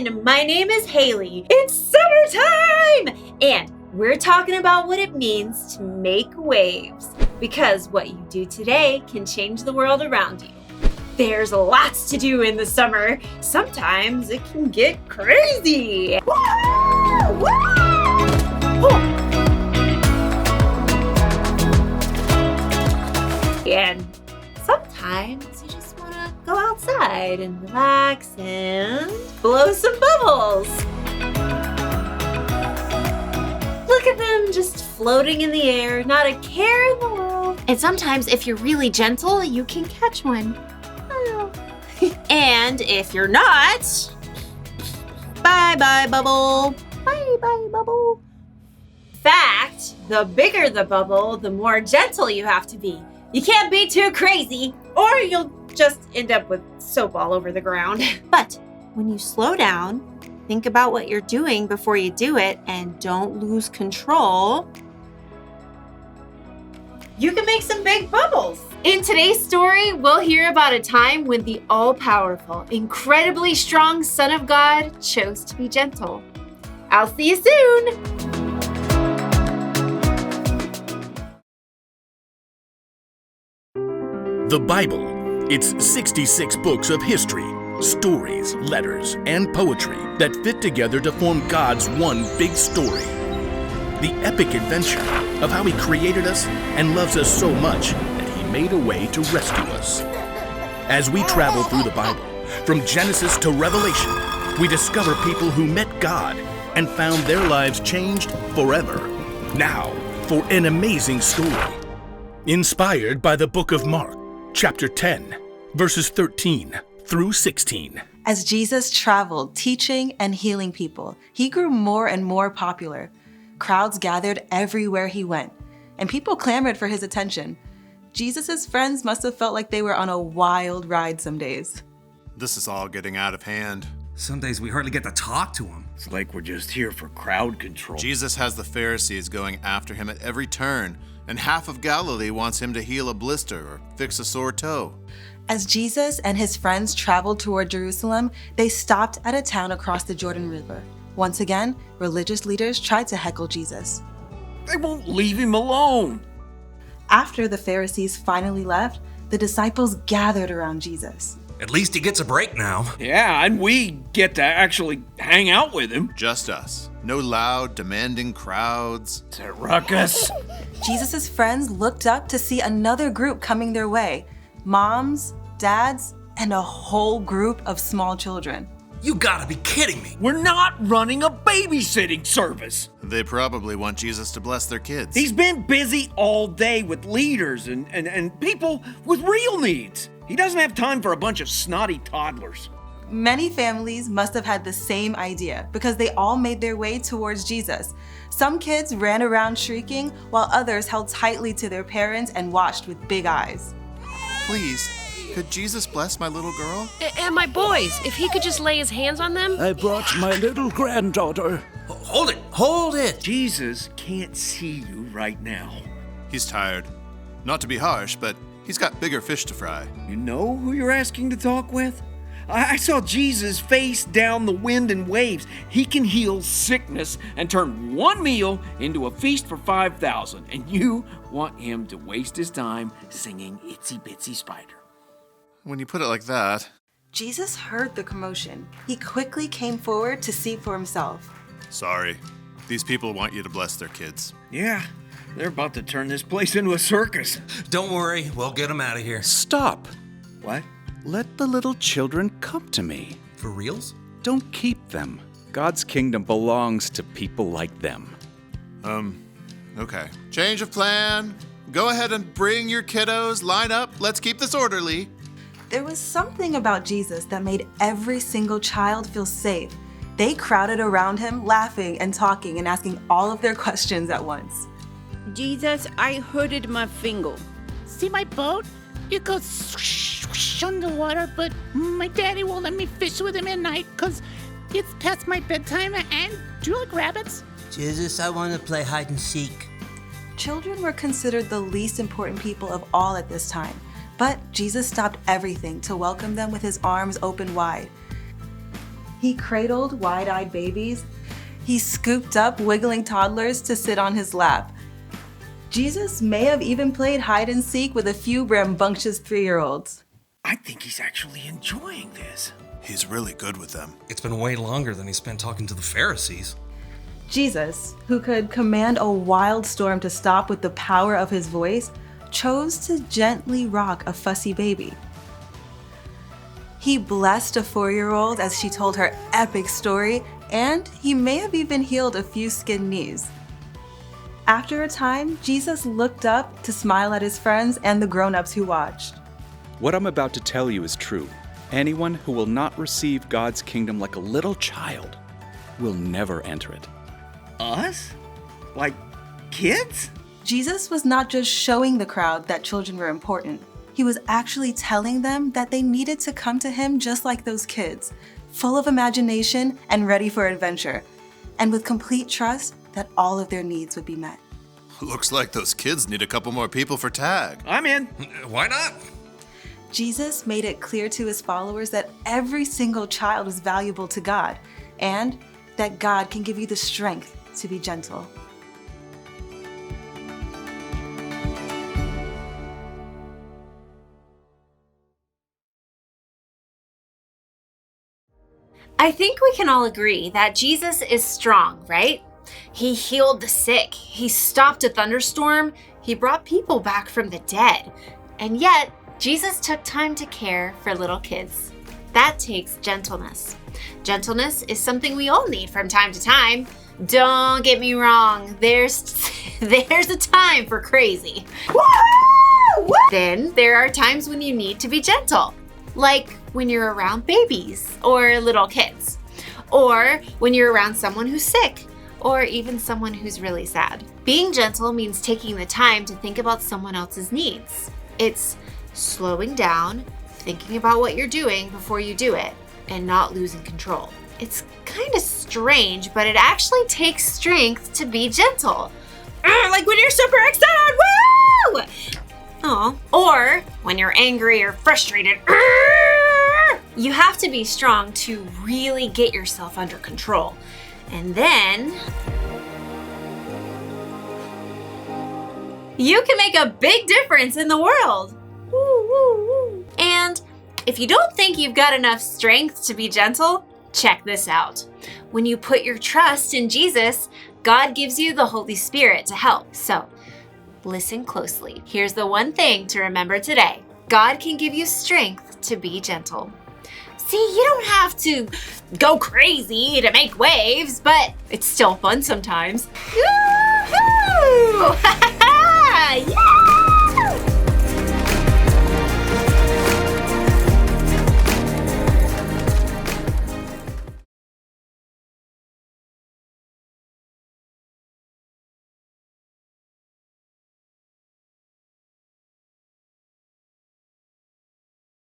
everyone, my name is Haley. It's summertime! And we're talking about what it means to make waves. Because what you do today can change the world around you. There's lots to do in the summer. Sometimes it can get crazy. Woo! Woo! And sometimes you just want to go outside and relax and blow some bubbles. Look at them just floating in the air, not a care in the world. And sometimes if you're really gentle, you can catch one. Oh. And if you're not, bye-bye bubble. Bye-bye bubble. In fact, the bigger the bubble, the more gentle you have to be. You can't be too crazy, or you'll just end up with soap all over the ground. But when you slow down, think about what you're doing before you do it, and don't lose control, you can make some big bubbles. In today's story, we'll hear about a time when the all-powerful, incredibly strong Son of God chose to be gentle. I'll see you soon. The Bible. It's 66 books of history, stories, letters, and poetry that fit together to form God's one big story. The epic adventure of how He created us and loves us so much that He made a way to rescue us. As we travel through the Bible, from Genesis to Revelation, we discover people who met God and found their lives changed forever. Now, for an amazing story. Inspired by the book of Mark, chapter 10, verses 13 through 16. As Jesus traveled, teaching and healing people, He grew more and more popular. Crowds gathered everywhere He went, and people clamored for His attention. Jesus' friends must have felt like they were on a wild ride some days. This is all getting out of hand. Some days we hardly get to talk to Him. It's like we're just here for crowd control. Jesus has the Pharisees going after Him at every turn, and half of Galilee wants Him to heal a blister or fix a sore toe. As Jesus and His friends traveled toward Jerusalem, they stopped at a town across the Jordan River. Once again, religious leaders tried to heckle Jesus. They won't leave Him alone. After the Pharisees finally left, the disciples gathered around Jesus. At least He gets a break now. Yeah, and we get to actually hang out with Him. Just us. No loud, demanding crowds. It's a ruckus. Jesus' friends looked up to see another group coming their way. Moms, dads, and a whole group of small children. You gotta be kidding me. We're not running a babysitting service. They probably want Jesus to bless their kids. He's been busy all day with leaders and people with real needs. He doesn't have time for a bunch of snotty toddlers. Many families must have had the same idea because they all made their way towards Jesus. Some kids ran around shrieking, while others held tightly to their parents and watched with big eyes. Please, could Jesus bless my little girl? And my boys, if He could just lay His hands on them. I brought my little granddaughter. Hold it. Jesus can't see you right now. He's tired. Not to be harsh, but he's got bigger fish to fry. You know who you're asking to talk with? I saw Jesus face down the wind and waves. He can heal sickness and turn one meal into a feast for 5,000. And you want Him to waste His time singing Itsy Bitsy Spider. When you put it like that. Jesus heard the commotion. He quickly came forward to see for himself. Sorry. These people want you to bless their kids. Yeah, they're about to turn this place into a circus. Don't worry, we'll get them out of here. Stop. What? Let the little children come to me. For reals? Don't keep them. God's kingdom belongs to people like them. Okay. Change of plan. Go ahead and bring your kiddos. Line up. Let's keep this orderly. There was something about Jesus that made every single child feel safe. They crowded around Him, laughing and talking and asking all of their questions at once. Jesus, I hurted my finger. See my boat? It goes swoosh underwater, but my daddy won't let me fish with him at night because it's past my bedtime. And do you like rabbits? Jesus, I want to play hide and seek. Children were considered the least important people of all at this time, but Jesus stopped everything to welcome them with His arms open wide. He cradled wide-eyed babies. He scooped up wiggling toddlers to sit on his lap. Jesus may have even played hide and seek with a few rambunctious 3-year-olds. I think he's actually enjoying this. He's really good with them. It's been way longer than he spent talking to the Pharisees. Jesus, who could command a wild storm to stop with the power of his voice, chose to gently rock a fussy baby. He blessed a 4-year-old as she told her epic story, and he may have even healed a few skinned knees. After a time, Jesus looked up to smile at his friends and the grown-ups who watched. What I'm about to tell you is true. Anyone who will not receive God's kingdom like a little child will never enter it. Us? Like kids? Jesus was not just showing the crowd that children were important. He was actually telling them that they needed to come to him just like those kids, full of imagination and ready for adventure, and with complete trust that all of their needs would be met. Looks like those kids need a couple more people for tag. I'm in. Why not? Jesus made it clear to his followers that every single child was valuable to God, and that God can give you the strength to be gentle. I think we can all agree that Jesus is strong, right? He healed the sick. He stopped a thunderstorm. He brought people back from the dead. And yet, Jesus took time to care for little kids. That takes gentleness. Gentleness is something we all need from time to time. Don't get me wrong, there's a time for crazy. Woo! Then there are times when you need to be gentle, like when you're around babies or little kids, or when you're around someone who's sick, or even someone who's really sad. Being gentle means taking the time to think about someone else's needs. It's slowing down, thinking about what you're doing before you do it, and not losing control. It's kind of strange, but it actually takes strength to be gentle. Like when you're super excited, woo! Oh, or when you're angry or frustrated. You have to be strong to really get yourself under control. And then you can make a big difference in the world. Woo, woo, woo. And if you don't think you've got enough strength to be gentle, check this out. When you put your trust in Jesus, God gives you the Holy Spirit to help. So, listen closely. Here's the one thing to remember today. God can give you strength to be gentle. See, you don't have to go crazy to make waves, but it's still fun sometimes. Woo-hoo! Yeah!